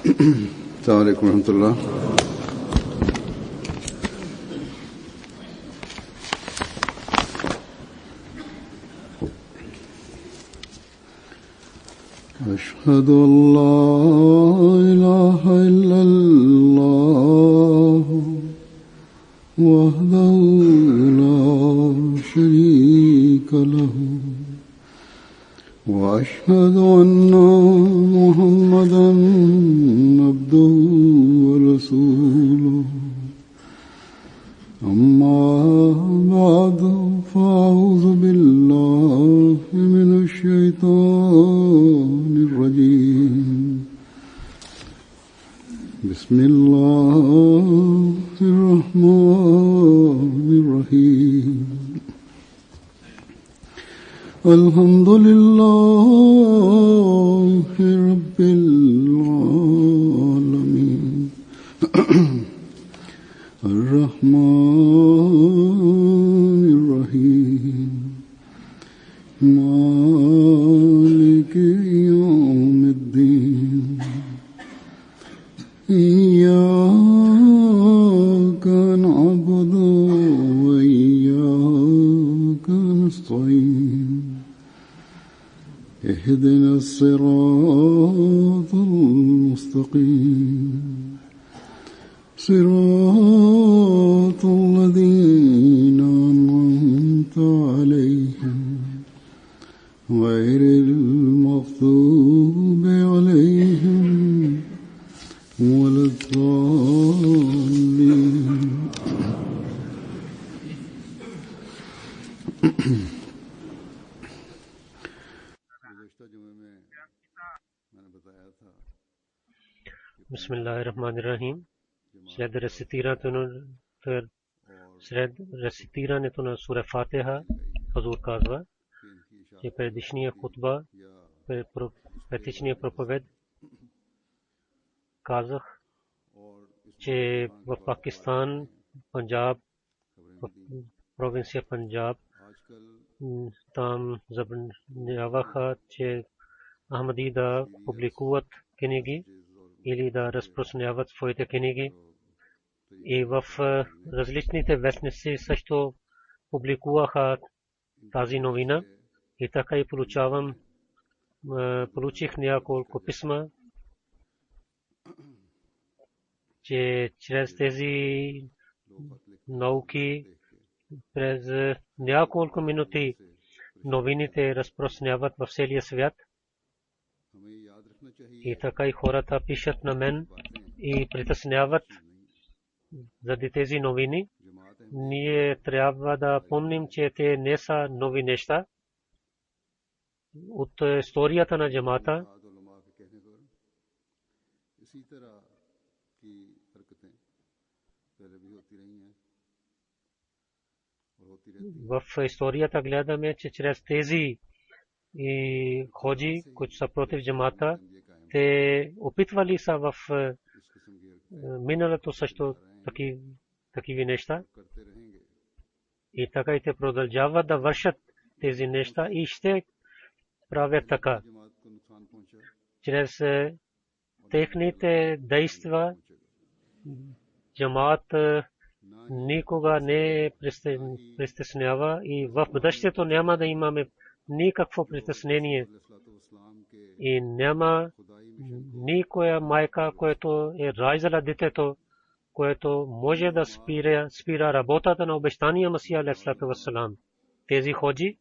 السلام عليكم ورحمة الله. أشهد أن لا إله إلا الله وحده لا شريك له وأشهد أن محمدا عبده ورسوله أما بعد فأعوذ بالله من الشيطان الرجيم بسم الله الرحمن الرحيم الحمد لله رب العالمين الرحمن الرحيم مالك يوم الدين إياك نعبد وإياك نستعين اهدنا الصراط المستقيم صراط الذين أنعمت عليهم غير المغضوب عليهم ولا الضالين. Bismillahirrahmanirrahim. След рецитирането на сура Фатиха, Хазур казва, че предишния хутба, предишния проповед, казах, че в Пакистан, Панджаб, в провинция Панджаб, там забраняваха, че Ахмади да публикуват книги или да разпространяват своите книги. И в различните вестници също публикуваха тази новина. И така и получих няколко писма, че чрез тези науки през няколко минути новините разпространяват в целия свят. И така и хората пишат на мен и притесняват заради тези новини. Ние трябва да помним, че те не са нови неща. От историята на джамата в историята гледаме, че чрез тези и ходжи, които са против джамата, те опитвали са в миналото също такива неща. И така и те продължават да вършат тези неща и ще правят така. Чрез техните действия джамат никога не притеснява и в бъдещето няма да имаме никакво притеснение. И няма никоя майка, която е раждала детето, което може да спира работата на обещания Масия алейхиссалату вассалам. Тези ходжи,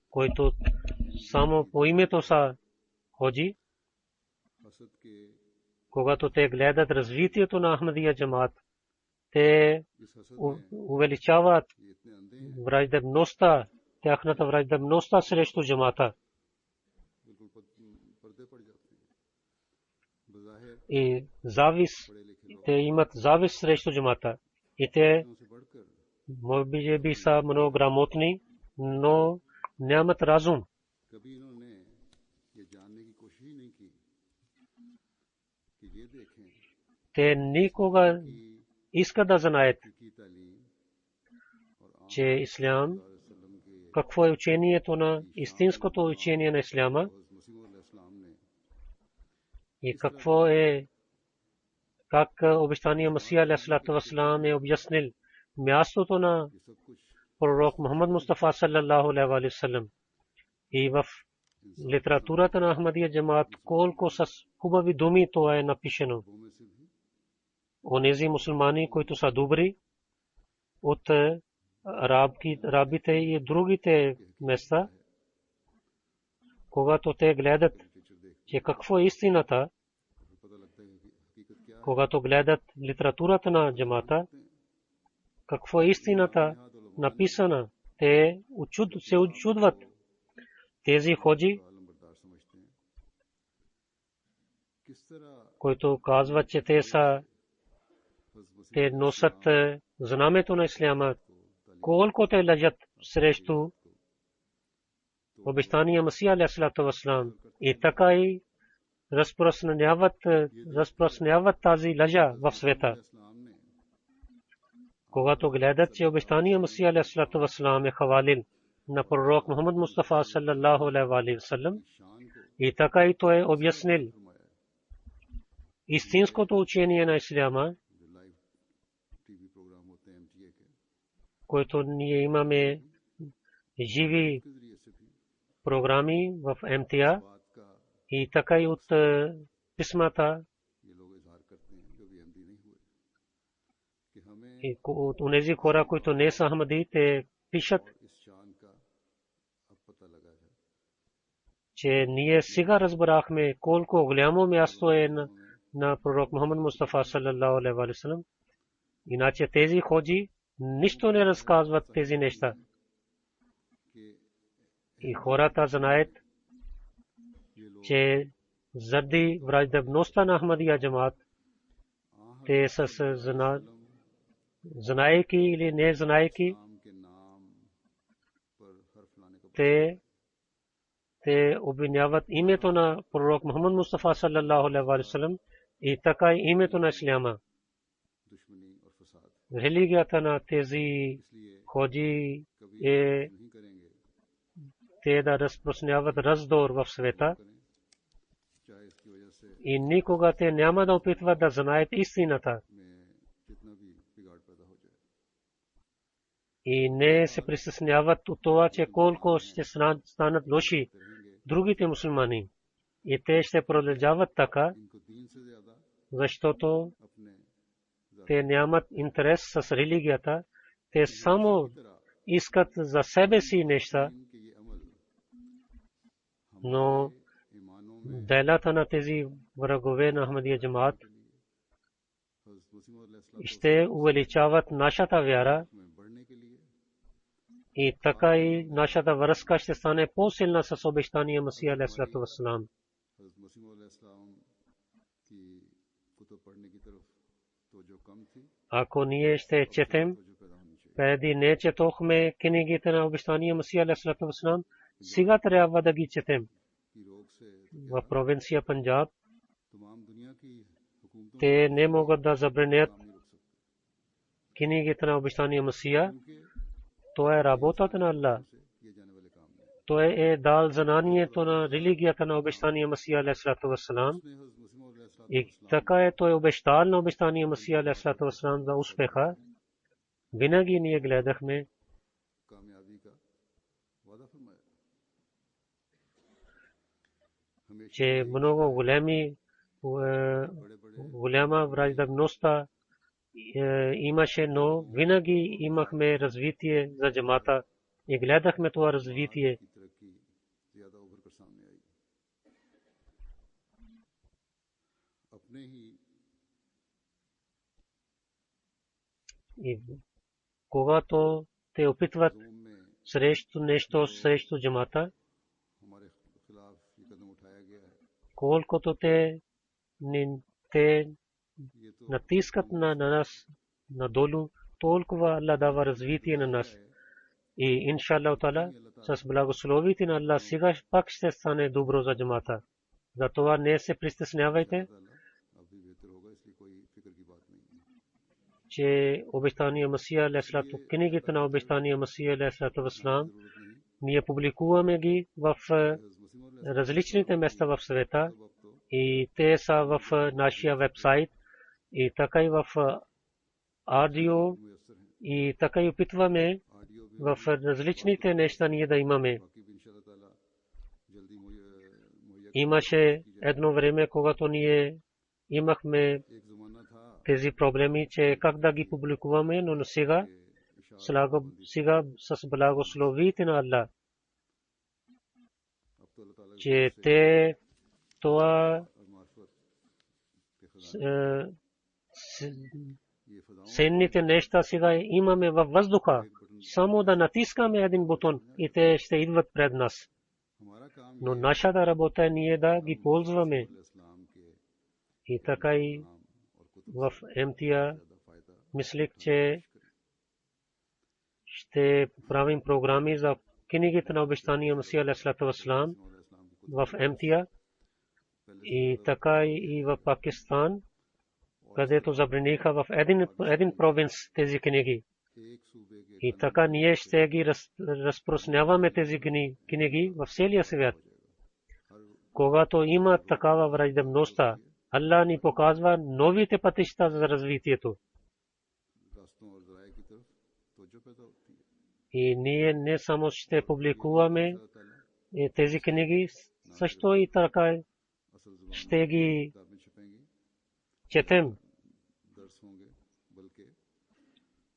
които само по името са ходжи, когато те гледат развитието на Ахмадия джамат, те увеличават враждебността, тяхната враждебността срещу джамата. И те имат завист срещу джамата. И те може би са много грамотни, но нямат разум. Те никога искат да знаят, че ислям, какво е учението на истинското учение на исляма. И какво е, как обещания Масия алейхиссалату вассалам е обяснил мястото на пророк Мухаммад Мустафа саллаллаху алейхи вассалам. И в литературата на Ахмадия джамаат колко с хубави думи това е напишено. Онези мусулмани, които са добри от арабите и другите места, когато те гледат, че какво е истината, когато гледат литературата на джамата, какво е истината написана, те се учудват. Тези ходжи, които казват, че те носят знамето на исляма, колко те лъжат срещу обещания Масия алейхиссалату вассалам и така и разпространяват тази лъжа в света. Когато гледат, че обещания Масия алейхиссалату вассалам е хавалил на пророк Мухаммад Мустафа саллаллаху алейхи вассалам и така и той е обяснил истинското учение на исляма, който ние имаме живи програми в МТА и така и от писмата и от онези хора, които не са Ахмади, те пишат, че ние сега разбрахме колко голямо място е на пророк Мухаммад Мустафа саллаллаху алейхи вассалам. Иначе тези ходжи нищо не разказват тези неща. И хората знаят, че заради враждебността на Ахмадия джамаат, те са знаейки или не знаейки, те обвиняват името на пророк Мухаммад Мустафа саллаллаху алейхи вассалам и така и името на исляма. Религията на тези ходжи е те да разпространяват раздор в света и никога те няма да опитват да знаят истината и не се притесняват от това, че колко ще станат лоши другите мусулмани. И те ще продължават така, защото те нямат интерес с религията, те само искат за себе си неща, но делата на тези врагове на Ахмадия джамаат ще увеличават нашата вяра и така и нашата връзка ще стане по-силна с обещания Масия алейхиссалату вассалам. Ако ние ще четем, преди не четохме книгите на обещания Масия алейхиссалату вассалам, сега трябва да ги четем. В провинция Панджаб те не могат да забранят книгите на обещания Масия. Това е работата на Аллах. Той е дал знанието на религията на обещания Масия алейхиссалату вассалам. И така е той обещал на обещания Масия алейхиссалату вассалам за успеха. Винаги ние гледахме че много голяма враждебността имаше, но винаги имахме развитие за джамата и гледахме това развитие. И когато те опитват срещу нещо, срещу джамата, колкото те натискат на нас надолу, толкова Аллах дава развитие на нас. И иншаллах таала с благословите на Аллах сега пак ще стане добро за джамата. Затова не се притеснявайте, че обещания Масия алейхиссалату, книгите на обещания Масия алейхиссалату вассалам, ние публикуваме ги в различните места в света и те са в нашия вебсайт и така и в аудио и така и опитваме в различните неща ние да имаме. Имаше едно време, когато ние имахме тези проблеми, че как да ги публикуваме, но сега с благословите на Аллах, че те това ценните неща сега имаме във въздуха. Само да натискаме един бутон и те ще идват пред нас. Но нашата работа е ние да ги ползваме. И така и в МТА мислих, че ще правим програми за книгите на обещания Масия алейхиссалату вассалам в МТА и така и в Пакистан, където забраниха в един провинц тези книги. И така ние ще ги разпространяваме тези книги в целия свят. Когато има такава враждебност, Аллах ни показва новите пътища за развитието. И ние не само ще публикуваме тези книги, също и така ще ги четем.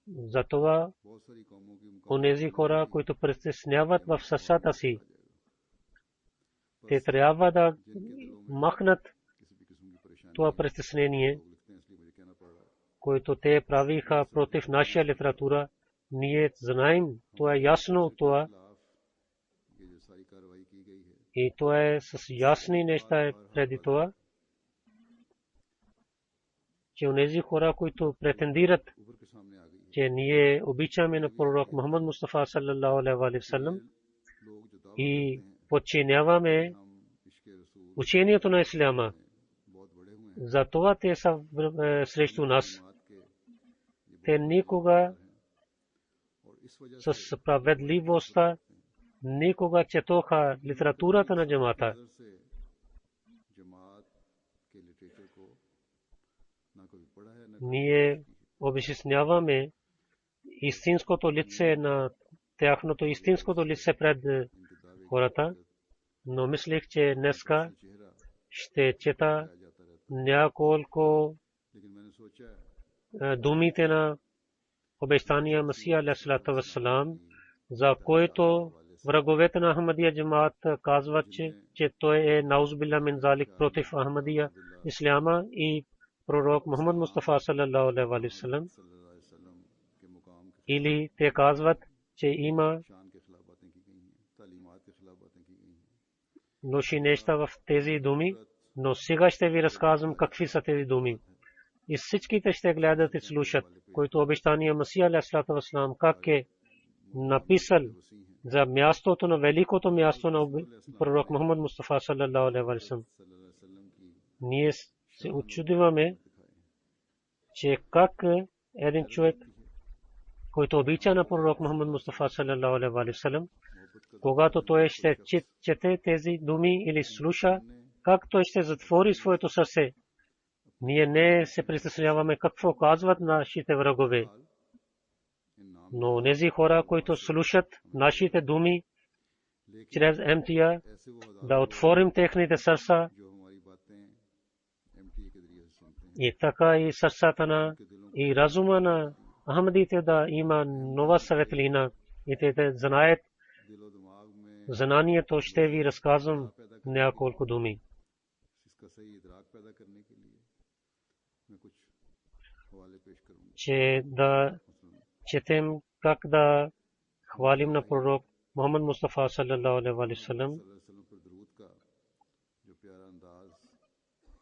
Затова онези хора, които притесняват в сърцата си, те трябва да махнат това притеснение, което те правиха против нашия литература. Ние знаем, това е ясно, това и това е с ясни неща преди това, че онези хора, които претендират, че ние обичаме на пророк Мухаммад Мустафа саллаллаху алейхи ва саллям и подчиняваме учението на исляма. За това те са срещу нас. Те никога с справедливостта никога четоха литературата на джамата. Ние обясняваме истинското лице на тяхното истинското лице пред хората, но мислих, че днеска ще чета няколко думите на обещания Масия алейхиссалату вассалам, за който враговете на Ахмадия джамаат казват, че той е наузбилла мин залик против Ахмадия исляма и пророк Мухаммад Мустафа саллаллаху алейхи ва саллям. Или те казват, че има лоши неща в тези думи, но сега ще ви разказвам какви са тези думи. И всичките ще гледат и слушат, който обещания Масия алейхиссалату вассалам как е написал за мястото на великото място на пророк Мухаммад Мустафа саллаллаху алейхи ва саллям. Ние се учудваме, че как един човек, който обича на пророк Мухаммад Мустафа саллаллаху алейхи ва саллям, когато той ще чете тези думи или слуша, как той ще затвори своето сърце. Ние не се притесняваме какво казват нашите врагове. Но тези хора, които слушат нашите думи чрез МТА, да отворим техните сърца и така и сърцата на и разума на Ахмадите да има нова светлина и те да знаят знанието. Ще ви разказвам няколко думи. Че да четем как да хвалим на пророк Мухаммад Мустафа саллаллаху алейхи ва саллям,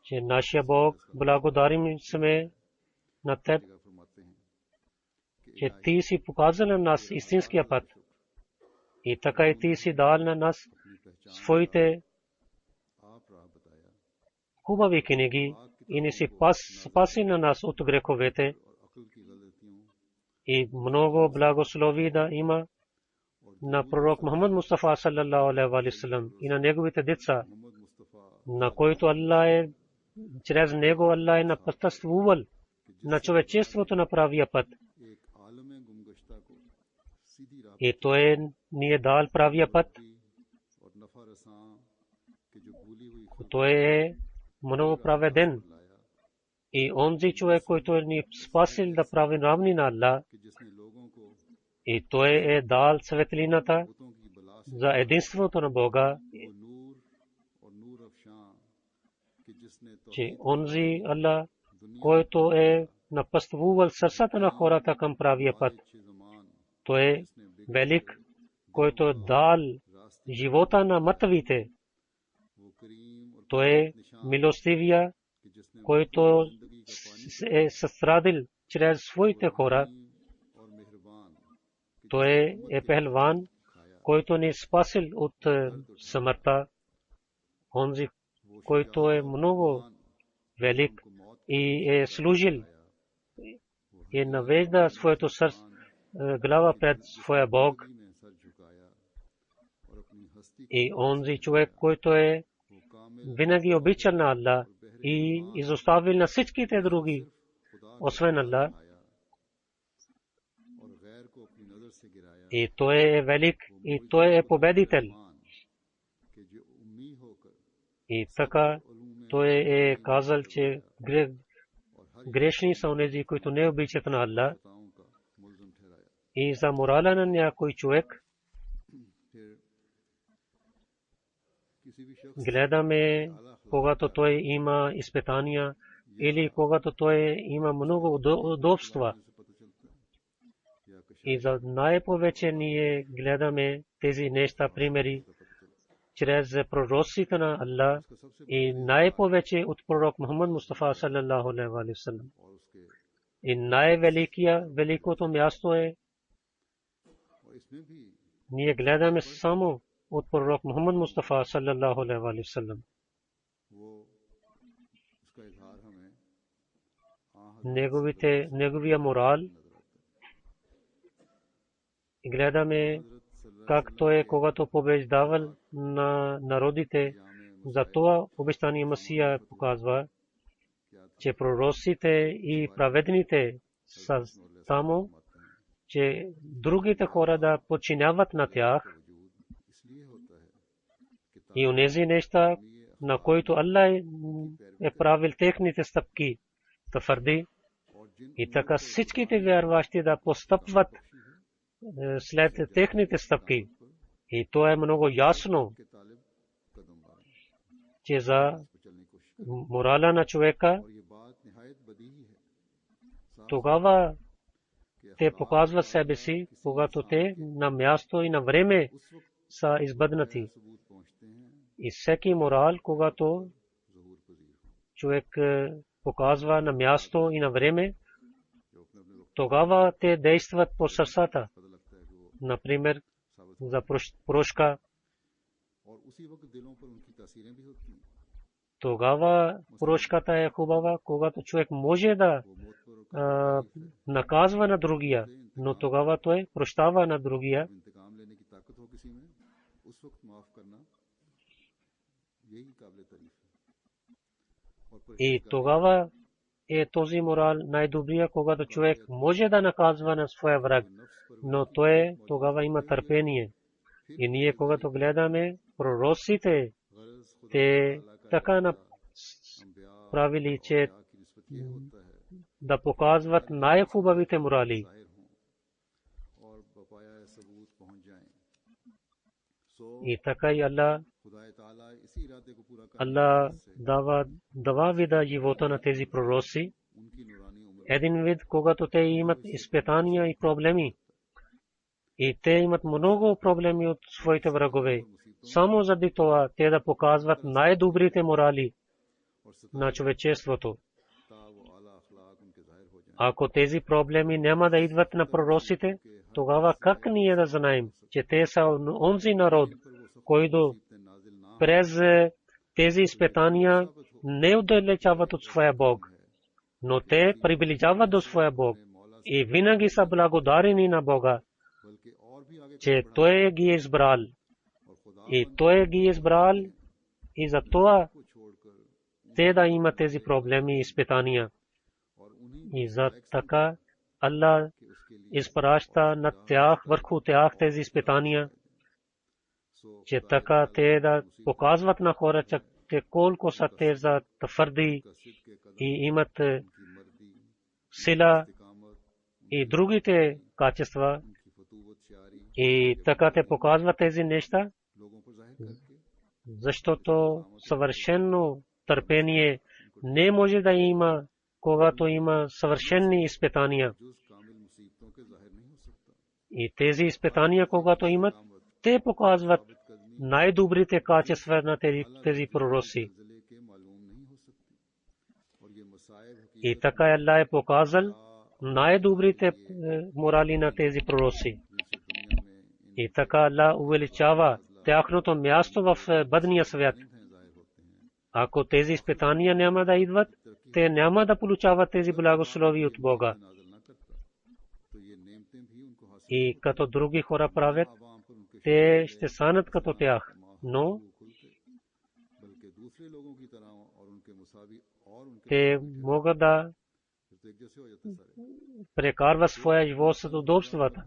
че нашия Бог благодарим сме на теб, че ти си показал на нас истинския път и така и ти си дал на нас своите хубави книги и не си спаси на нас от греховете. И много благослови да има на пророк Мухаммад Мустафа саллаллаху алейхи ва саллям и на неговите деца на който Аллах е, чрез него Аллах е напътствувал на човечеството на правия път. И той ни е дал правия път. Той е много праведен. И онзи човек, който ни спасил да прави равни на Аллах, и той е дал светлината за единството на Бога, че онзи Аллах, който е напъствувал сърцата на хората към правия път, той е велик, който е дал живота на мъртвите. Той е милостивия, който е състрадил чрез своите хора. Той е пехлван, който ни спасил от смъртта. Онзи, който е много велик и е служил и навежда своето сърце, глава пред своя Бог. И онзи човек, който е винаги обичал на Аллах и изоставил на всичките други, освен Аллах. И той е велик и той е победител. И така той е казал, че грешни са онези, които не обичат на Аллах. И за морала на някой човек гледаме, когато той има изпитания или когато той има много удобства. И за най-повече ние гледаме тези неща, примери, чрез пророците на Аллах и най-повече от пророк Мухаммад Мустафа саллаллаху алейхи ва саллям. И великото място е, ние гледаме само от пророк Мухаммад Мустафа саллаллаху алейхи ва саллям. Неговия морал. И гледаме как той е, когато побеждавал на народите. За това обещание Масия показва, че пророците и праведните са само, че другите хора да подчиняват на тях. И онези неща, на които Аллах е правил техните стъпки, твърди. И така всичките вярващи да постъпват след техните стъпки. И то е много ясно, че за морала на човека тогава те показват себе си, когато те на място и на време са избъднати. И всеки морал, когато човек показва на място и на време, тогава те действат по сърцата. Например, за прошка. Тогава прошката е хубава, когато човек може да наказва на другия, но тогава той прощава на другия. И тогава е този морал най-добрия, когато човек може да наказва на своя враг, но той тогава има търпение. И ние, когато гледаме пророците, те така направили, че да показват най-хубавите морали. И така и Аллах дава вида живота на тези пророци. Един вид, когато те имат изпитания и проблеми. И те имат много проблеми от своите врагове. Само заради това те да показват най-добрите морали на човечеството. Ако тези проблеми няма да идват на пророците, тогава как ние да знаем, че те са онзи народ, който през тези изпитания не отдалечават от своя Бог, но те приближават до своя Бог и винаги са благодарени на Бога, че Той ги е избрал. И Той ги е избрал и за това те да имат тези проблеми и изпитания. И за така Аллах изпраща на тях, върху тях тези изпитания, че така те да показват на хората, че колко са те за твърди и имат сила и другите качества. И така те показват тези неща, защото съвършено търпение не може да има, когато има съвършени изпитания. И тези изпитания, когато имат, те показват най-добрите качества на тези пророци. И така Аллах е показал най-добрите морали на тези пророци. И така Аллах увеличава тяхното място в бъдния свят. Ако тези изпитания няма да идват, те няма да получават тези благослови от Бога. И като други хора правят, те ще станат като тях. Но те могат да прекарват своя живот с удобствата.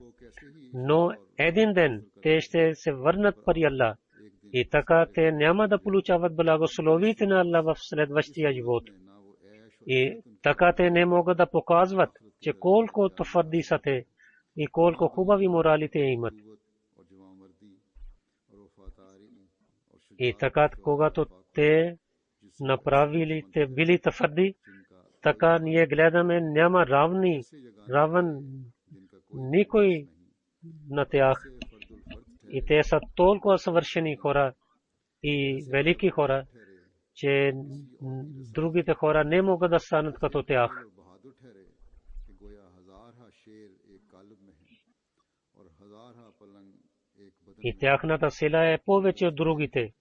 Но един ден те ще се върнат при Аллах. И така те няма да получават благословите на Аллах в следващия живот. И така те не могат да показват, че колко твърди са те и колко хубави морали те имат. И така, когато те направили, те били твърди, така ние гледаме, няма равен никой на тях. И те са толкова съвършени хора и велики хора, че другите хора не могат да станат като тях. И тяхната сила е повече от другите.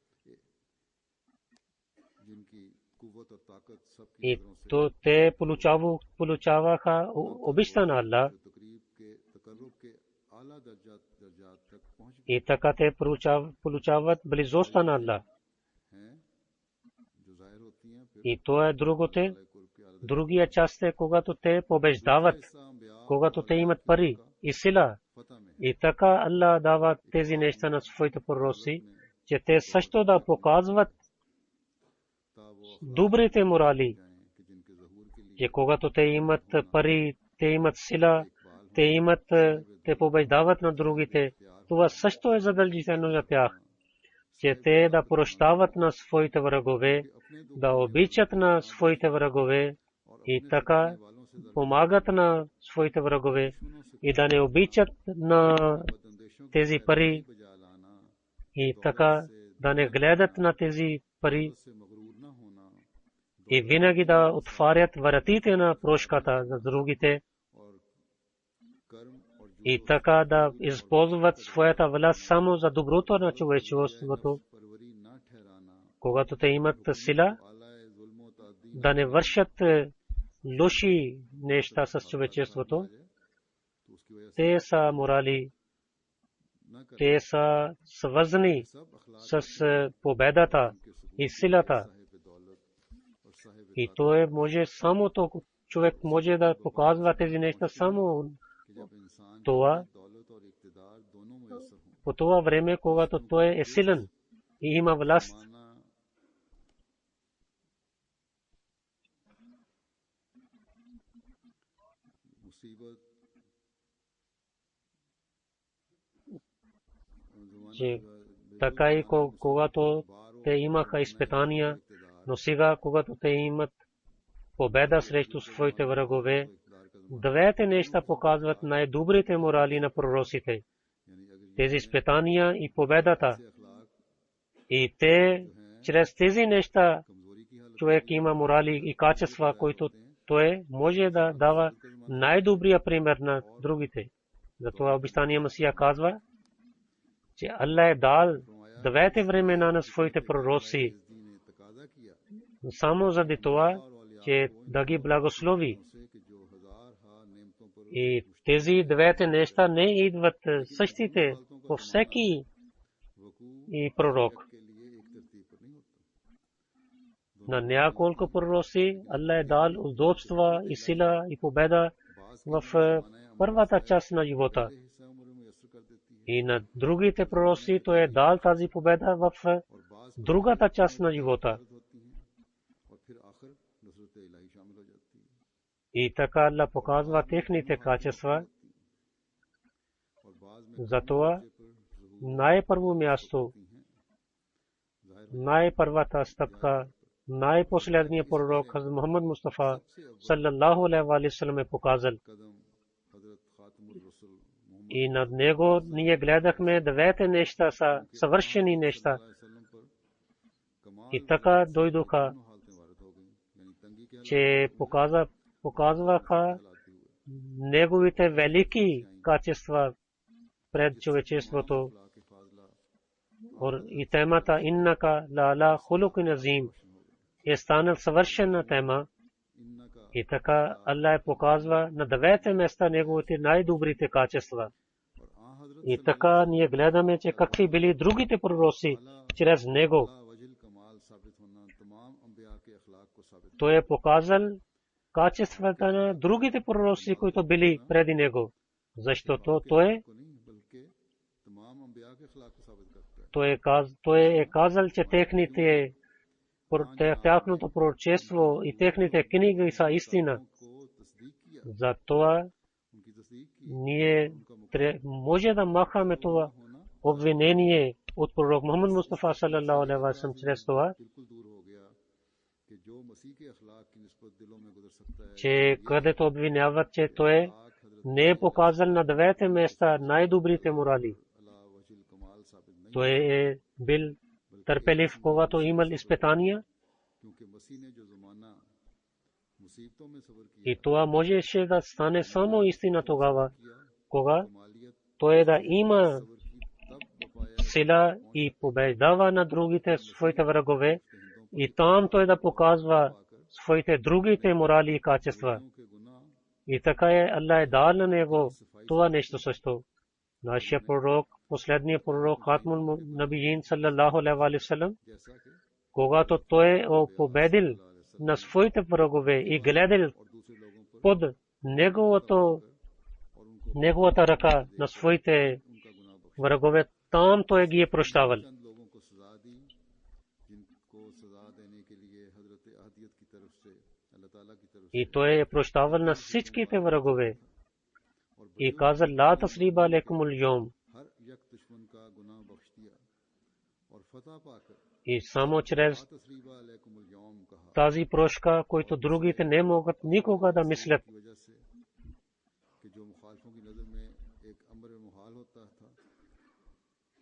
И то те получаваха обичта на Аллах. И така те получават близостта на Аллах. И то е другото. Другия част е, когато те побеждават, когато те имат пари и сила. И така Аллах дава тези неща на своите пророци, че те също да показват добрите морали. И когато те имат пари, те имат сила, те побеждават на другите, това също е задължително за тях, че те да прощават на своите врагове, да обичат на своите врагове и така помагат на своите врагове и да не обичат на тези пари и така да не гледат на тези пари и винаги да отварят вратите на прошката за другите и така да използват своята власт само за доброто на човечеството. Когато те имат сила, да не вършат лоши неща с човечеството, те са морали, те са свързани с победата и силата. И то е може само човек може да показва тези неща само това по това време, когато той е силен и има власт. Така и когато те имаха изпитания, но сега, когато те имат победа срещу своите врагове, двете неща показват най-добрите морали на пророците. Тези изпитания и победата. И те, чрез тези неща, човек има морали и качества, които той може да дава най-добрия пример на другите. Затова обещания Масия казва, че Аллах е дал двете времена на своите пророци, само заради това, че да ги благослови. И тези двете неща не идват същите по всеки и пророк. на няколко пророци Allah е дал удобства и сила и победа в първата част на живота. И на другите пророци той е дал тази победа в другата част на живота. И така Allah показва техните качества. Затова най-първо място, най-първата стъпка, най-последният пророк Хазрат Мухаммад Мустафа саллаллаху алейхи ва саллям е показал. И над него ние гледахме двете неща са съвършени неща. И така дойдоха, че показваха неговите велики качества пред човечеството. И темата иннака ла хулукин азим е станал съвършена тема. И така Allah показва на двете места неговите най-добрите качества. И така ние гледаме, че какви били другите пророци чрез него. Той е показал качествата на другите пророци, които били преди него. Защото той е казал, че тяхното пророчество и техните книги са истина. Затова ние може да махаме това обвинение от пророк Мухаммад Мустафа саллаллаху алейхи ва саллям чрез това, че където обвиняват, че той не е показал на двете места най-добрите морали. Той е бил търпелив, когато имал изпитания. И това можеше да стане само истина тогава, кога той да има сила и побеждава на другите своите врагове, и там той да показва своите другите морали и качества. И така е Allah е дал на него това нещо също. Нашия пророк, последният пророк Хатмул Набиин саллаллаху алейхи ва саллям, когато той е победил на своите врагове и гледал под неговата ръка на своите врагове, там той ги е прощавал. И той е прощавал на всичките врагове. И каза: ла тасриба алейкумул йом. И само чрез тази прошка, който другите не могат никога да мислят.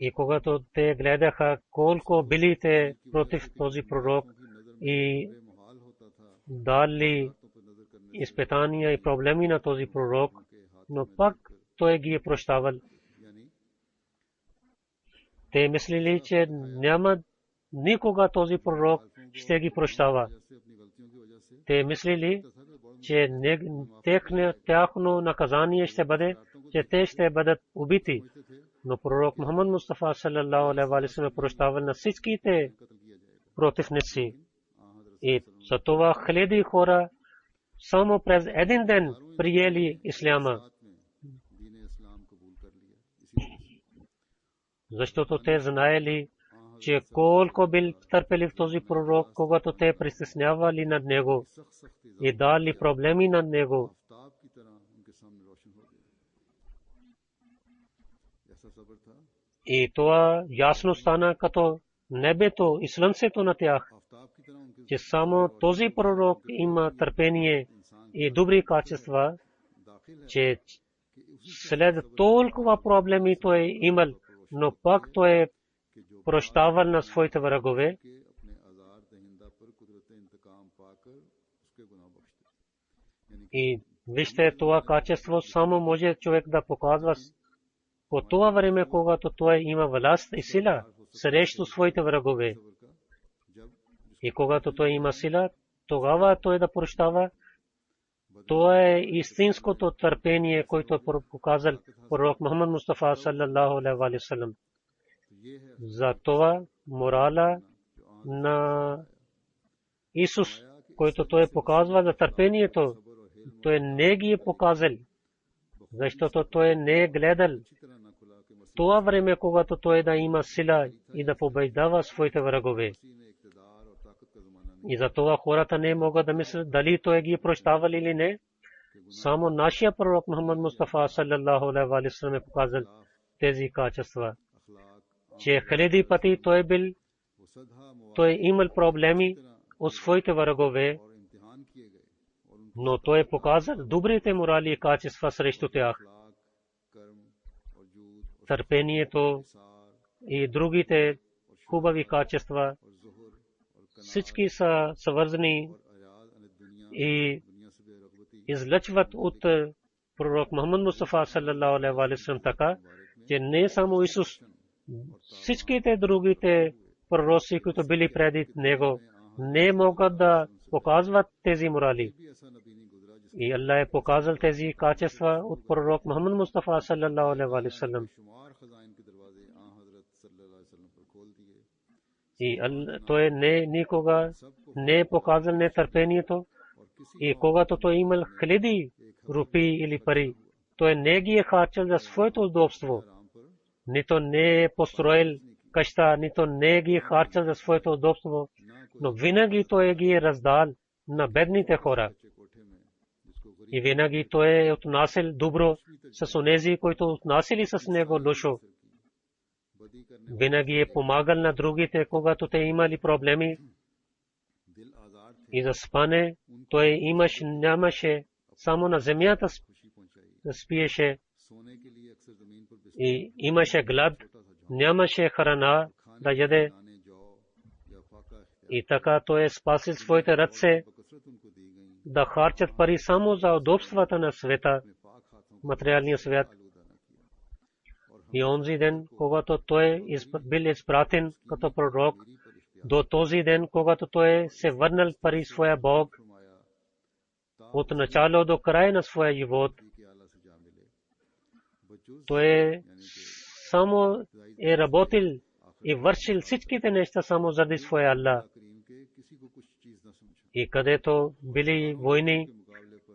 И когато те гледаха колко били те против този пророк и дали изпитания и проблеми на този пророк, но пак той ги е прощавал. Те мислили, че няма никога този пророк ще ги прощава. Те мислили, че тяхно наказание ще бъде, че те ще бъдат убити. Но пророк Мухаммад Мустафа саллаллаху алейхи ва саллям прощавал на всичките противници. И за това хиляди хора само през един ден приели исляма. Защото те знаели, че колко бил търпелив този пророк, когато те притеснявали над него и дали проблеми над него. И това ясно стана като небето и слънцето на тях, че само този пророк има търпение и добри качества, че след толкова проблеми той е имал, но пак той е прощавал на своите врагове. И вижте, това качество само може човек да показва по това време, когато той има власт и сила срещу своите врагове. И когато той има сила, тогава той да прощава. Това е истинското търпение, което показал пророк Мухаммад Мустафа саллаллаху алейхи ва саллям. За това морала на Исус, който той показва за търпението, той не ги е показал, защото той не е гледал това време, когато той да има сила и да побеждава своите врагове. И за това хората не могат да мислят дали той ги прощавал или не. Само нашия пророк Мухаммад Мустафа саллаллаху алейхи ва саллям е показал тези качества, че хиляди пъти той имал проблеми от своите врагове, но той е показал добрите морали и качества срещу тях. Търпението и другите хубави качества всички са свързани и излъчват от пророк Мухаммад Мустафа саллаллаху алейхи ва саллям така, че не само Исус, всичките другите пророци, които били преди него, не могат да показват тези морали. И Аллах е показал тези качества от пророк Мухаммад Мустафа саллаллаху алейхи ва саллям. И той никога не е показал нетърпението. И когато той имал хиляди рупии или пари, той не ги е харчил за своето удобство. Нито не е построил къща, нито не ги е харчил за своето удобство, но винаги той ги е раздал на бедните хора. И винаги той е отнасял добро с онези, които отнасяли с него лошо. Винаги е помагал на другите, когато те имали проблеми. И за спане той нямаше, само на земята спиеше. И имаше глад, нямаше храна да яде. И така той е спасил своите ръце да харчат пари само за удобствата на света, материалния свят. И онзи ден, когато той бил изпратен като пророк, до този ден, когато той се върнал пари своя Бог, от начало до края на своя живот, той само е работил и вършил всичките неща само заради своя Аллах. И където били войни,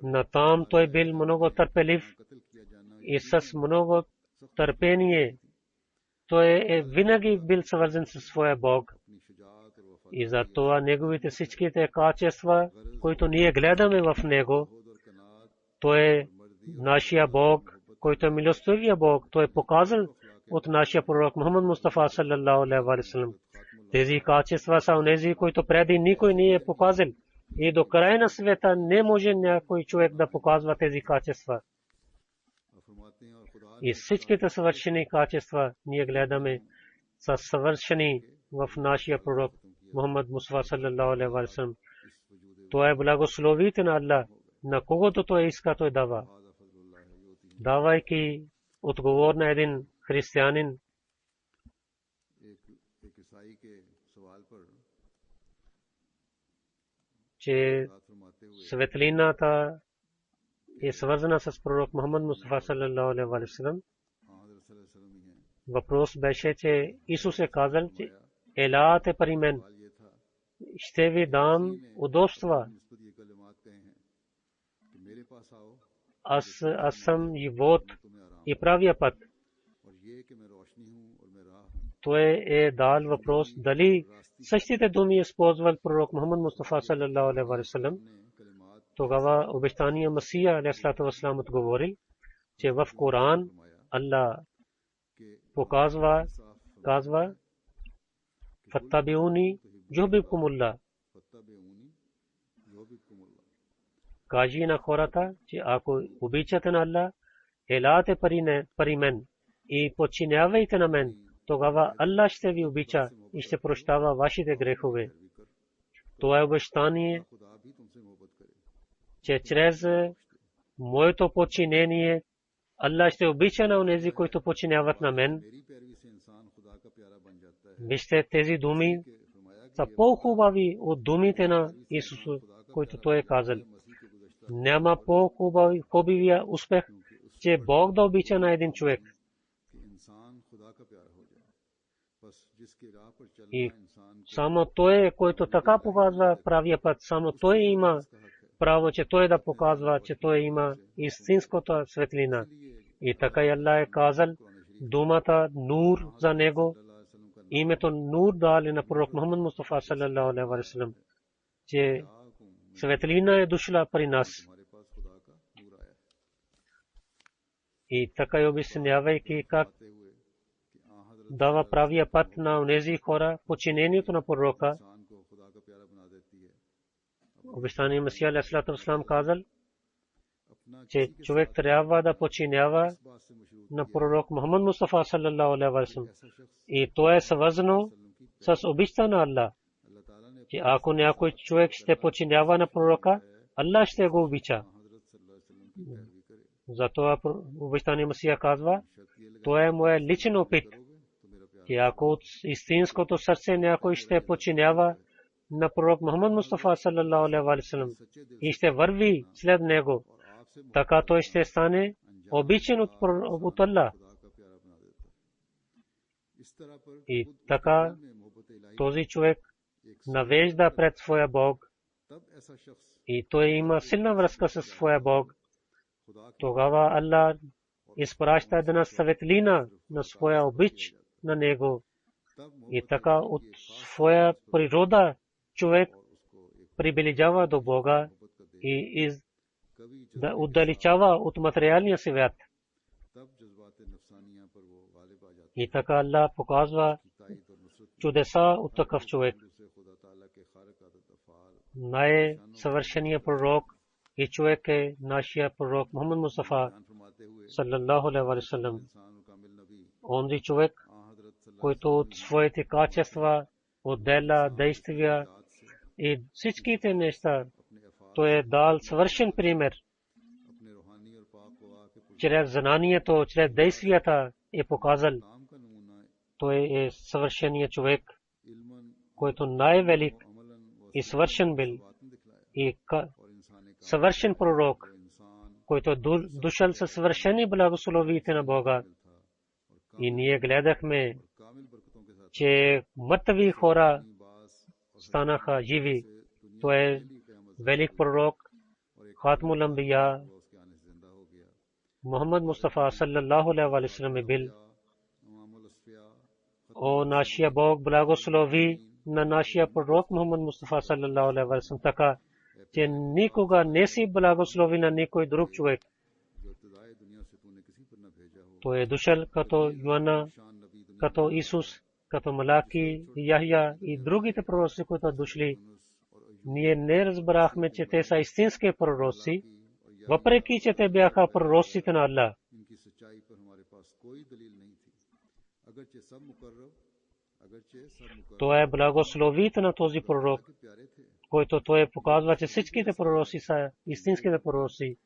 натам той бил много търпелив и с много търпение. Той е винаги бил свързан със своя Бог. И за това неговите всичките качества, които ние гледаме в него, той е нашия Бог, който е милостивия Бог. Той е показал от нашия пророк Мухаммад Мустафа саллаллаху алейхи ва саллям. Тези качества са онези, които преди никой не е показал. И до края на света не може някой човек да показва тези качества. И всичките съвършени качества ние гледаме са съвършени в нашия пророк Мухаммад Мустафа саллаллаху алейхи ва саллям. Той е благословител на Аллах, на когото той иска, той дава. Давайки отговор на един християнин, че светлината е свързана с пророк Мухаммад Мустафа саллаллаху алейхи ва саллям. Въпрос беше, че Исус е казал, че елате при мен, ще ви дам удобства. Аз съм живот и правия път. Той е дал въпрос дали същите думи използвал пророк Мухаммад Мустафа саллаллаху алейхи ва саллям. Тогава обещания Масия алейхиссалату ва салам отговорил, че в Коран Аллах казва фаттабиуни юхбибкумуллах. Кажи на хората, че ако обичате на Аллах, елате при мен и подчинявайте на мен, тогава Аллах ще ви обича и ще прощава вашите грехове. Това е обещание, че чрез моето подчинение Аллах ще обича на онези, които подчиняват на мен. Вижте, тези думи са по-хубави от думите на Исус, които той е казал. Няма по-хубавия успех, че Бог да обича на един човек. И само той, който така показва правия път, само той има право, че той да показва, че той има истинската светлина. И така Аллах е казал думата нур за него, името нур дали на пророк Мухаммад Мустафа саллаллаху алейхи ва саллям, че светлина е дошла при нас. И така обяснявайки как дава правия път на онези хора, подчинението на пророка. Обещания Месия алейхиссалату вассалам казал, че човек трябва да подчинява на пророк Мухаммад Мустафа саллаллаху алейхи ва саллям. И то е свързано с обичта на Аллах, че ако някой човек ще подчинява на пророка, Аллах ще го обича. Затова обещания Месия казва, то е моя личен опит, че ако от истинското сърце някой ще подчинява на пророк Мухаммад Мустафа саллаллаху алейхи ва саллям и ще върви след него, така той ще стане обичан от Аллах. И така този човек навежда пред своя Бог и той има силна връзка с своя Бог. Тогава Аллах изпраща една светлина на своя обич на него. И така от своя природа човек приближава до Бога и да отдалечава от материалния свят. И така Аллах показва чудеса от такъв човек. Най-съвършеният пророк и човек е нашия пророк Мухаммад Мустафа саллаллаху алейхи ва саллям. Онзи човек, който от своите качества, от дела, действия и всичките неща, той е дал съвършен пример. Чрез знанието, чрез действията е показал. Той е съвършеният човек, който най-велик и съвършен бил. И съвършен пророк, който дошъл със съвършени благословиите на Бога. И ние гледахме, че мъртви хора станаха живи. Той е велик пророк, Хатмул Амбия, Мухаммад Мустафа саллаллаху алейхи ва саллям е бил. О нашия Бог благослови на нашия пророк Мухаммад Мустафа саллаллаху алейхи ва саллям така, че никога не си благослови на никой друг човек. Той е дошъл като Йоанна, като Исус, като Малаки, Яхия и другите пророци, които дошли. Ние не разбрахме, че те са истински пророци, въпреки че те бяха пророците на Аллах. Това е благословите на този пророк, който той показва, че всичките пророци са истинските пророци.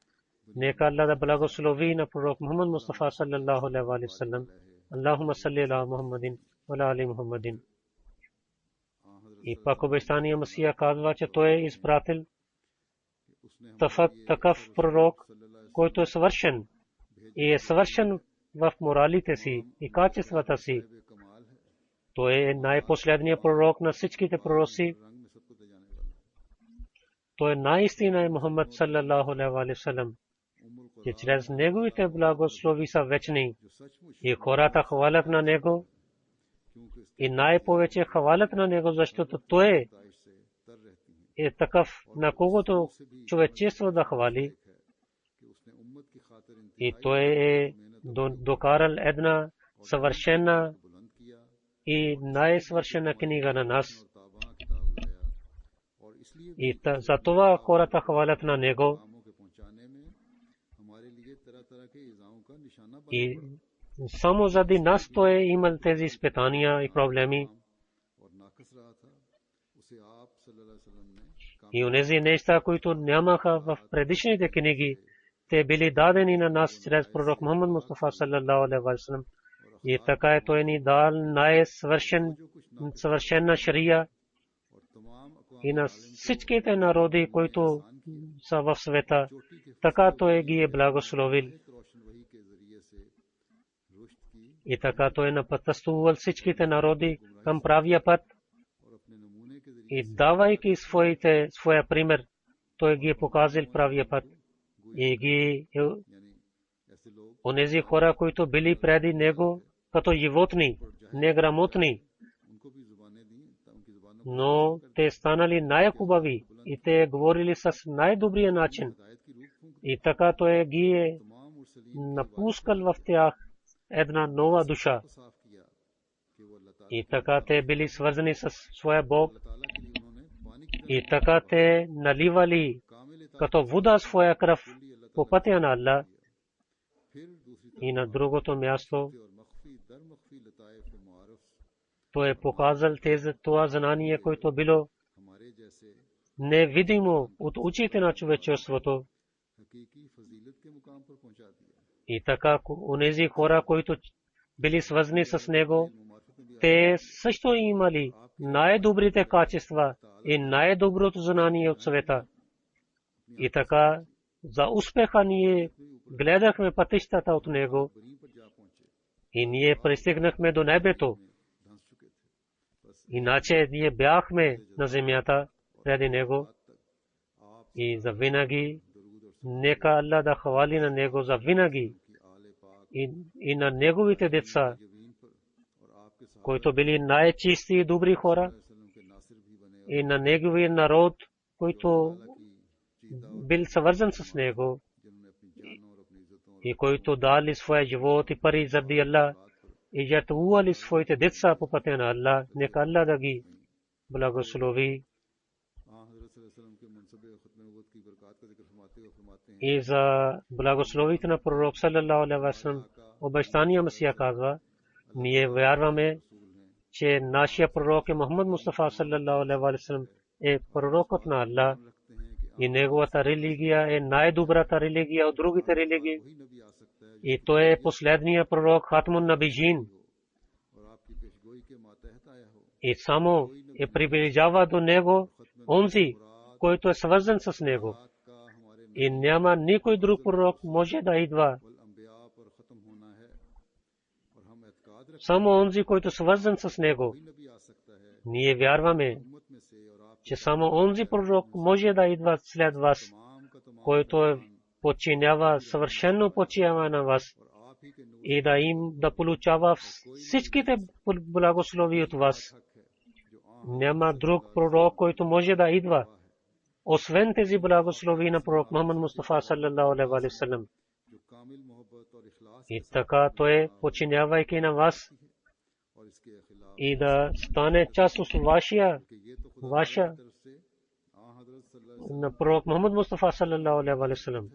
Нека Аллах да благослови на пророк Мухаммад Мустафа саллаллаху алейхи ва саллям. Allahumma salli ala Muhammadin wa ala ali Muhammadin. И пак обещания Месия казва, че той е изпратил такъв пророк, който е съвършен и е съвършен в моралите си и качествата си. Той е най-последният пророк на всичките пророци. Той наистина е Мухаммад саллаллаху алейхи ва саллям, че чрез неговите благослови са вечни и хората хвалят на него и най-повече хвалят на него, защото той е такъв, на когото човечество да хвали. И той е докарал една съвършена и най-съвършена книга на нас. И за това хората хвалят на него. И само заради нас той е имал тези изпитания и проблеми. И онези неща, които нямаха в предишните книги, те били дадени на нас чрез пророк Мухаммад Мустафа саллаллаху алейхи ва саллям. И така е той ни дал най-съвършена шария и на всичките народи, които са в света. Така той ги е благословил. И така той напътствувал всичките народи към правия път и давайки своя пример, той ги е показал правия път и ги онези хора, които били преди него като животни, неграмотни, но те станали най-хубави и те говорили с най-добрия начин. И така той ги е напускал в тях една нова душа. И така те били свързани с своя Бог. И така те наливали като вода своя кръв по пътя на Аллах. И на другото място той е показал това знание, което било невидимо от очите на човечеството. И така онези хора, които били свързани с него, те също имали най-добрите качества и най-доброто знание от света. И така за успеха ние гледахме пътищата от него и ние пристигнахме до небето. Иначе ние бяхме на земята преди него. И за винаги нека Аллах да хвали на него за винаги и на неговите деца, които били най-чисти и добри хора, и на неговия народ, който бил съвързан с него и който дали своя живот и пари заради Аллах и жертвували своите деца по пътя на Аллах. Нека Аллах да ги благослови. И за благословите на пророк саллаллаху алейхи ва саллям обещания Месия казва: ние вярваме, че нашия пророк е Мухаммад Мустафа саллаллаху алейхи ва саллям е пророкът на Аллах и неговата религия е най-добрата религия от другите религии. И той е последния пророк Хатмун Набиджин. И само е приближава до него онзи, който е свързан с него. И няма никой друг пророк може да идва. Само онзи, който е свързан с него. Ние вярваме, че само онзи пророк може да идва след вас, който е подчинява съвършено починява на вас и да им да получава всичките благослови от вас. Няма друг пророк, който може да идва, освен тези благослови на пророк Мухаммад Мустафа саллаллаху алейхи ва саллям. И така той подчинявайки на вас и да стане част от ваша на пророк Мухаммад Мустафа саллаллаху алейхи ва саллям.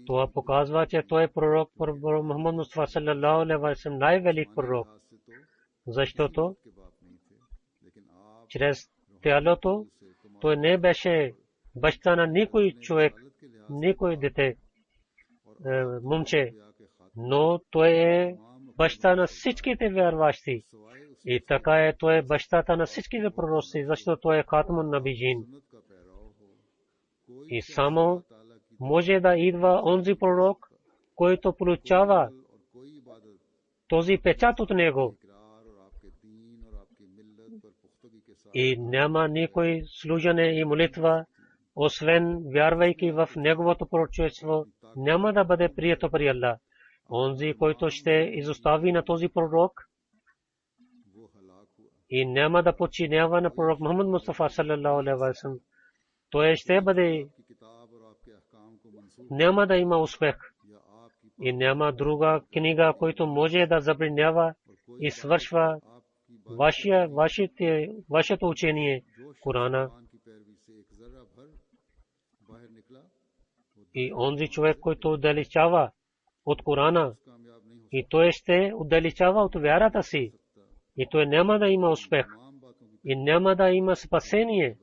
Това показва, че той е пророк Мухаммад Мустафа саллаллаху алейхи ва саллям най-велик пророк, защото чрез тялото той не беше баща на никой човек, никой дете, момче, но той е баща на всичките вярващи. И така е той е бащата на всичките пророци, защото той е Хатмун Набиджин. И само може да идва онзи пророк, който получава този печат от него. И няма никой служене и молитва, освен вярвайки в неговото пророчество, няма да бъде прието при Аллах. Онзи, който ще изостави на този пророк и няма да подчинява на пророк Мухаммад Мустафа саллаллаху алейхи ва саллям, той ще бъде, няма да има успех. И няма друга книга, който може да забранява и свършва вашето учение Корана. И онзи човек, който отдалечава от Корана, и той ще отдалечава от вярата си, и той няма да има успех и няма да има спасение,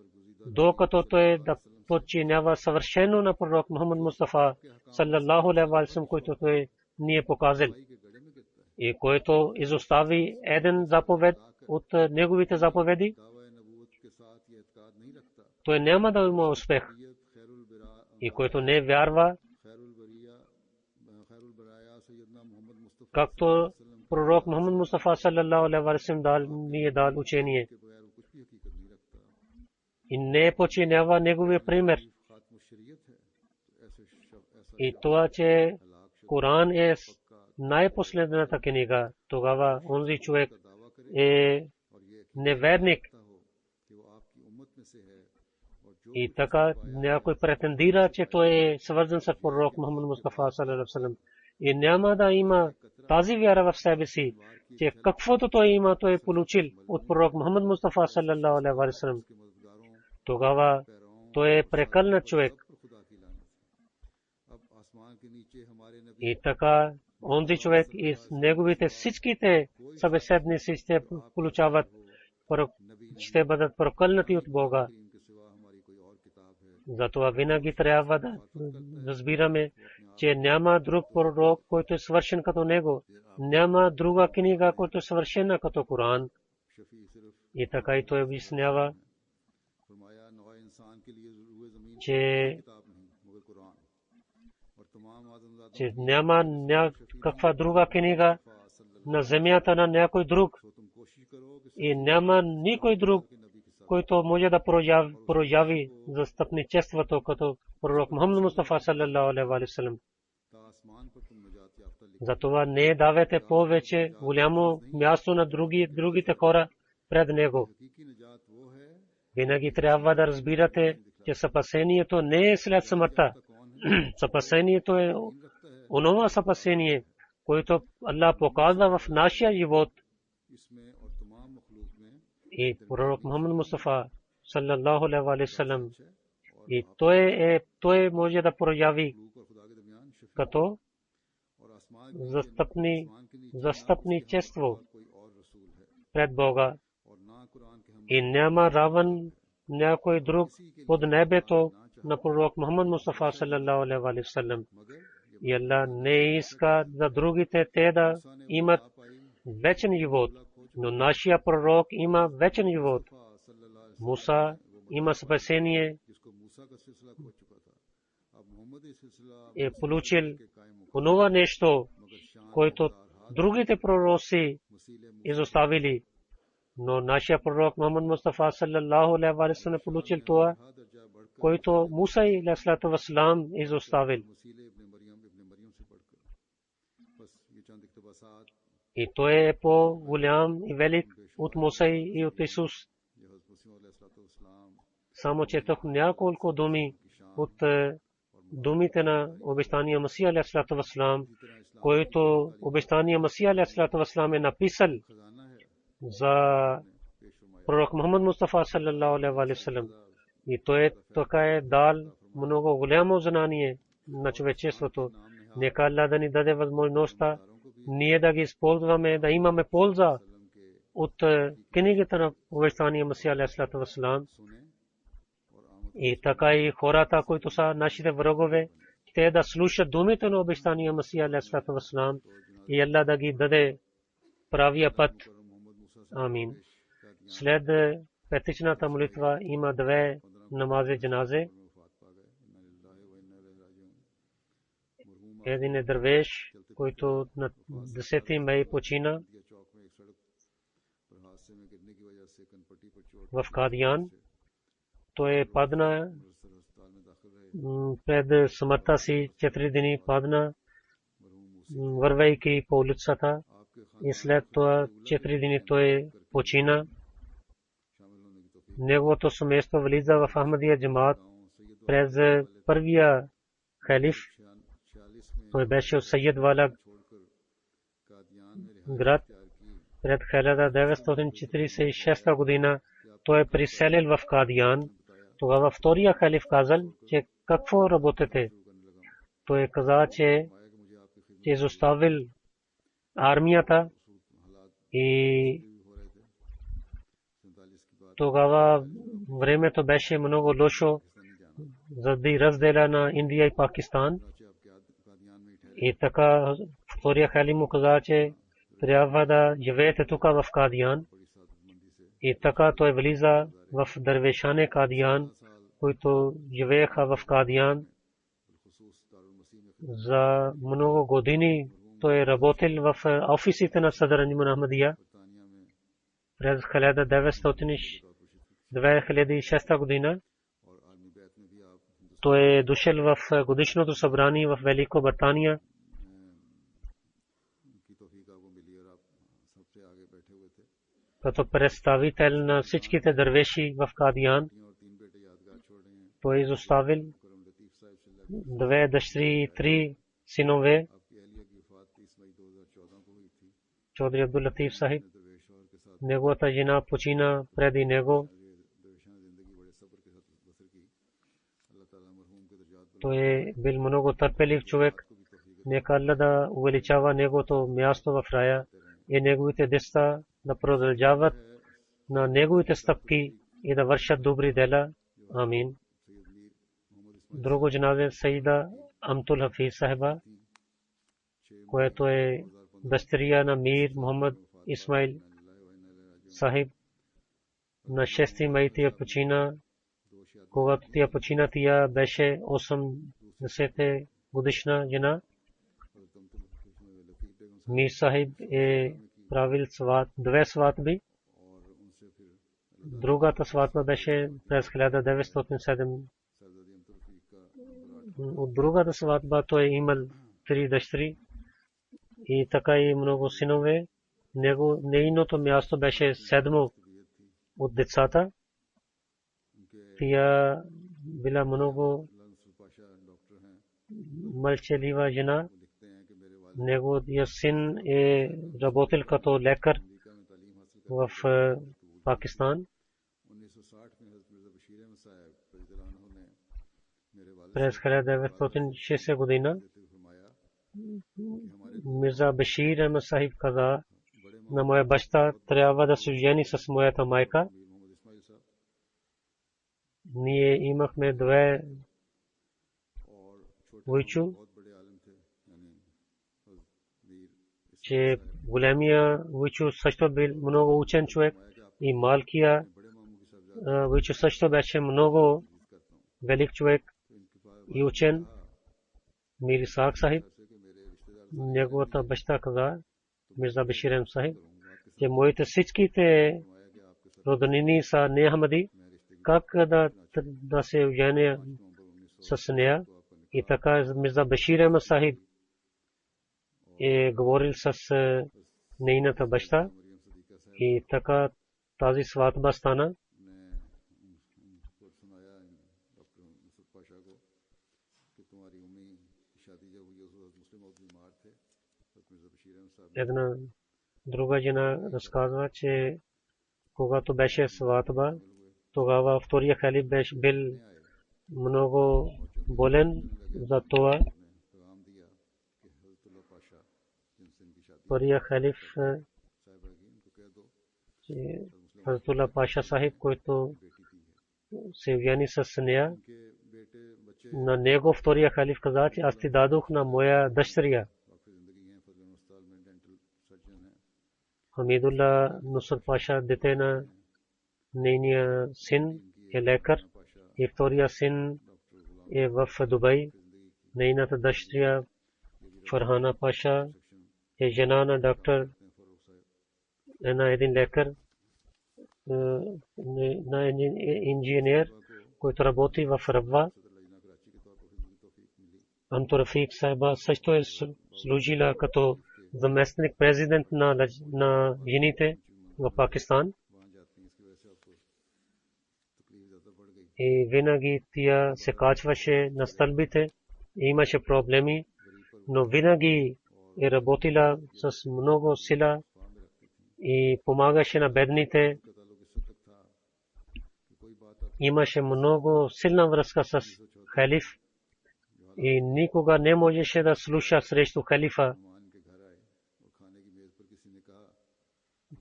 докато той да подчинява съвършено на пророк Мухаммад Мустафа саллаллаху алейхи ва саллям, който той ни е показал. И който изостави един заповед от неговите заповеди, той няма да има успех. И който не вярва както пророк Мухаммад Мустафа саллаллаху алейхи ва саллям ни е дал учение и не починява неговия пример. И това, че Коран е най-последната книга, тогава онзи човек е неверник. И така някой претендира, че той е свързан с пророк Мухаммад Мустафа саллаллаху алейхи ва саллям и няма да има тази вяра в себе си, че каквото той има, той е получил от пророк Мухаммад Мустафа саллаллаху алейхи ва саллям. Тогава той е прекален човек. И така онзи човек и неговите всичките събеседници ще получават, ще бъдат прокълнати от Бога. Затова винаги трябва да разбираме, че няма друг пророк, който е свършен като него. Няма друга книга, която е свършена като Коран. И така и той обяснява, че няма някаква друга книга на земята на някой друг. И няма никой друг, който може да прояви застъпничеството като пророк Мухаммад Мустафа саллаллаху алейхи ва саллям. Затова не давайте повече голямо място на другите хора пред него. Винаги трябва да разбирате, че спасението не е след смъртта. Спасението е онова спасение, което Аллах показва в нашия живот. И пророк Мухаммад Мустафа саллаллаху алейхи ва саллям, и той може да прояви като застъпничество пред Бога. И няма равен някой друг под небето на пророк Мухаммад Мустафа саллаллаху алейхи ва саллям. И Аллах не иска за другите те да имат вечен живот, но нашия пророк има вечен живот. Муса има спасение, е получил онова нещо, което другите пророци изоставили. Но нашия пророк Мухаммад Мустафа саллаллаху алейхи ва саллям получил това, който Муса алейхиссалату ва салам изоставил. И той е по-голям и велик от Муса и от Исус. Само че тук няколко думи от думите на обещания Масия алейхиссалату ва салам, който обещания Масия алейхиссалату ва салам е написал за пророк Мухаммад Мустафа саллаллаху алейхи ва саллям. И той така е дал много голямо знание на човечеството. Нека Аллах да ни даде възможността ние да ги използваме, да имаме полза от книгата на обещания Масия алейхиссалату ва салам. И така и хората, които са нашите врагове, те да слушат думите на обещания Масия алейхиссалату ва салам и Аллах да ги даде правия път. Амин. След петичната молитва има две намази джаназе. Един е дървеш, който на 10 май почина в Кадиян. Той падна пред смъртта си, 4 дни падна, вървейки по улицата. И след това 4 дни той почина. Неговото семейство влиза в Ахмадия джамаат през първия халиф. Той беше от Сайед Вала град. Пред 1946 година той е приселил в Кадиян. Тогава втория халиф казал, че какво работите? Той каза, че изоставил армията и тогава времето беше много лошо заради разделя на Индия и Пакистан. И така втория халиф му каза, че трябва да живеете тук в Кадиян. И така той влиза в дървешане Кадиян, които живееха в Кадиян за много години. той е работил в офисите на Садар Анджуман Ахмадия през 2006 година. Той е дошъл в годишното събрание в Великобритания. Като представител на всичките дървеши в Кадиян. Той е изоставил 2 дъщери и 3 синове. Чодри Абдул Латиф Сахиб, неговата жена почина преди него. Той е бил много търпелив човек. Нека Аллах да увеличава неговото място в рая и неговите деца да продължават на неговите стъпки и да вършат добри дела. Амин. Друго джаназе Саида Амтул Хафиз Сахиба, което е дъщеря на Мир Мухаммад Исмаил Сахиб. На 6 май тя почина. Когато тя почина, тя беше 80 годишна жена. Мир Сахиб е правил 2 сватби. Другата сватба беше през 1907. От другата сватба той е имал 3 дъщери и така и много синове. Нейното място беше 7 от децата. Тя била много мълчалива жена. Неговият син е работил като лекар в Пакистан. През 1960 година Мирза Башир Ахмад Сахиб каза на моя баща, трябва да се жени с моята майка. Ние имахме 2 войчу, че големия войчу също бил много учен човек и малкия войчу също беше много велик човек и учен. Мир Исаак Сахиб, неговата баща каза, Мирза Башир Ахмад Сахиб, че моите всичките роднини са не Ахмади, как да се оженя с нея. И така Мирза Башир Ахмад Сахиб е говорил с нейната баща и така тази сватба стана. Една друга жена разказва, че когато беше сватба, тогава втория халиф беше бил много болен за това. Втория халиф Хазратулlah Паша Сахиб, който се ожени с нея, на него втория халиф каза, че аз ти дадох на моя дъщеря. Хамидулла Нусрат Паша, дете на нейния син, е лекар и втория син е в Дубай. Нейната дъщеря Фархана Паша е жена на доктор, на един лекар, на инженер, който работи в Рабва. Антурафик Сайба също е служила като заместник президент на жените в Пакистан. И винаги тя се качваше на стълбите и имаше проблеми, но винаги е работила с много сила и помагаше на бедните. Имаше много силна връзка с халиф и никога не можеше да слуша срещу халифа.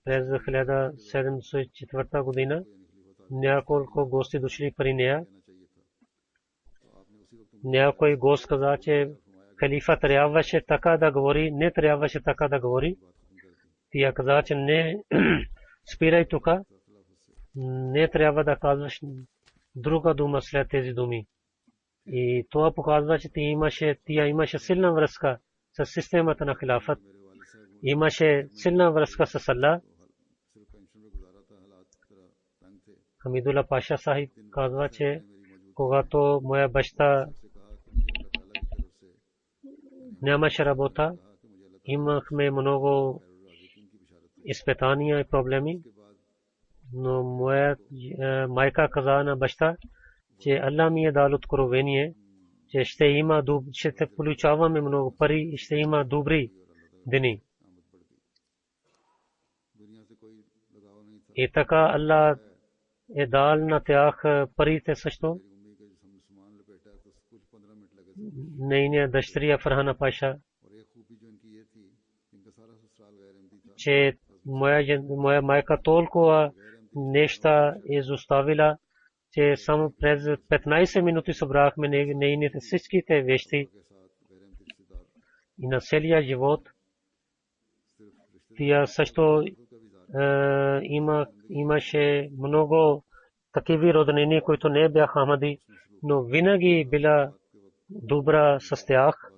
През 1974 година няколко гости дошли при нея. Някой гост каза, че халифа трябваше така да говори, не трябваше така да говори. Тя каза, че не спирай тук, не трябва да казваш друга дума след тези думи. И това показва, че тя имаше силна връзка с системата на хилафът. Имаше силна връзка с Аллах. Хамидулла Паша Сахиб казва, че когато моя баща нямаше работа, имахме много изпитания и проблеми, но моя майка каза на баща, че Аллах ми е дал откровение, че ще получаваме много пари и ще има добри дни. И така Аллах е дал на тях парите също. Нейният дъщеря Фархана Паша, че моя майка толкова неща изоставила, че само през 15 минути събрахме нейните всичките вещи и на целия живот. Тя също имаше много такива роднини, които не бяха Ахмади, но винаги била добра с тях.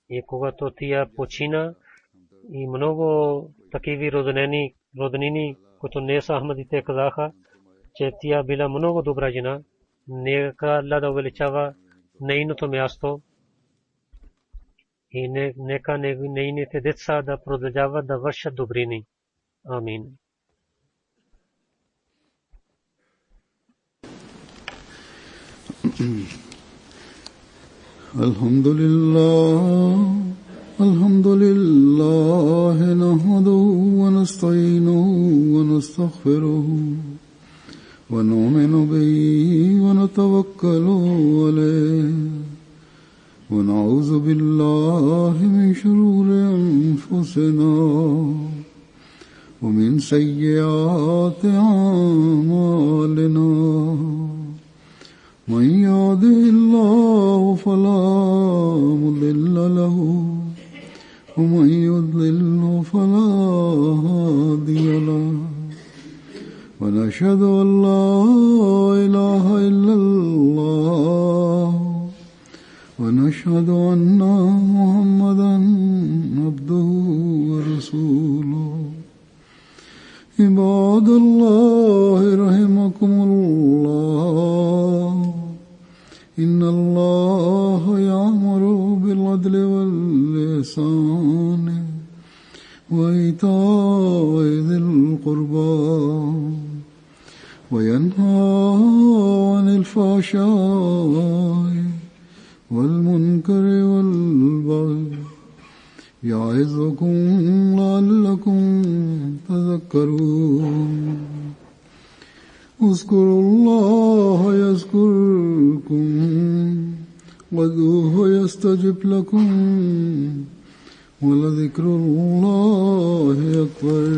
И когато тя почина, и много такива роднини, които не са Ахмадите, казаха, че тя била много добра жена. Нека Аллах да увеличава нейното място и нека нейните деца да продължават да вършат добрини. Амин. Alhamdulillah nahmaduhu wa nasta'inuhu wa nastaghfiruhu wa nu'minu bihi wa natawakkalu alayhi wa na'udhu billahi min shururi anfusina wa min sayyiati a'malina. من يهده الله فلا مضل له ومن يضلل فلا هادي له ونشهد أن لا إله إلا الله ونشهد أن محمدا عبده ورسوله. عباد الله رحمكم الله إن الله يأمر بالعدل والإحسان وإيتاء ذي القربى وينهى عن الفحشاء والمنكر والبغي يعظكم لعلكم تذكرون. اذكروا الله يذكركم وادعوه يستجب لكم ولذكر الله أكبر.